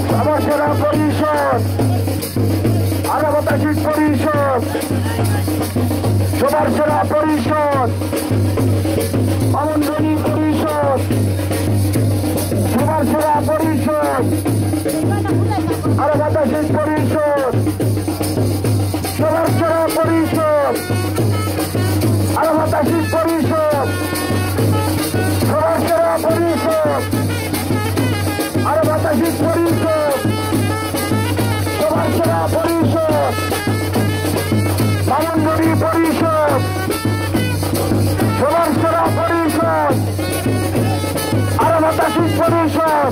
সবার সেরা পরিষদ আরামতা শীত পরিষদ সবার সেরা পরিষদ আমন্ত্রণী পরিষদ সবার সেরা পরিষদ আরামতা শীত পরিষদ সবার সেরা পরিষদ আরামতা শীত পরিষদ সবার সেরা পরিষদ আরামতা শীত পরিষদ সবার সেরা পরিষদ আমন্ত্রণী পরিষদ সবার সেরা পরিষদ আরামতা শীত পরিষদ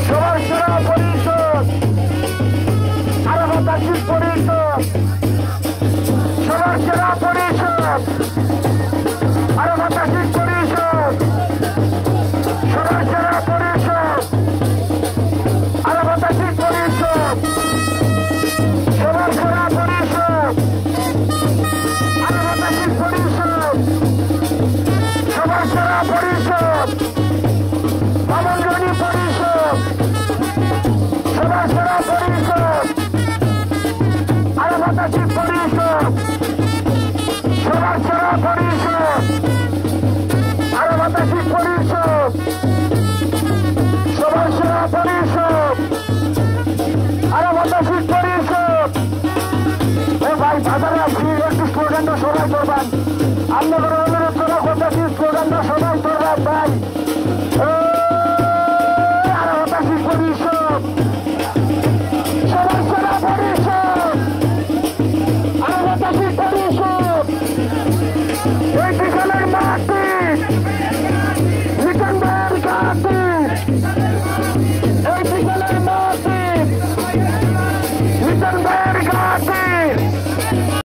সবার সেরা পরিষদ আরামতা শীত পরিষদ সবার সেরা পরিষদ আরামতা শীত পরিষদ সবার সেরা পরিষদ আরামতা শীত পরিষদ সবার সেরা পরিষদ আরামতা শীত পরিষদ সবার সেরা পরিষদ আমন্ত্রণী পরিষদ সবার সেরা পরিষদ আরামতা শীত পরিষদ সবার সেরা পরিষদ আরামতা শীত পরিষদ সবার সেরা পরিষদ আরামতা শীত পরিষদ। ও ভাই বাজারে আপনি একটু স্লোগানটা সবাই করবেন, আপনাদের অনুরোধ করা কথা কি স্লোগানটা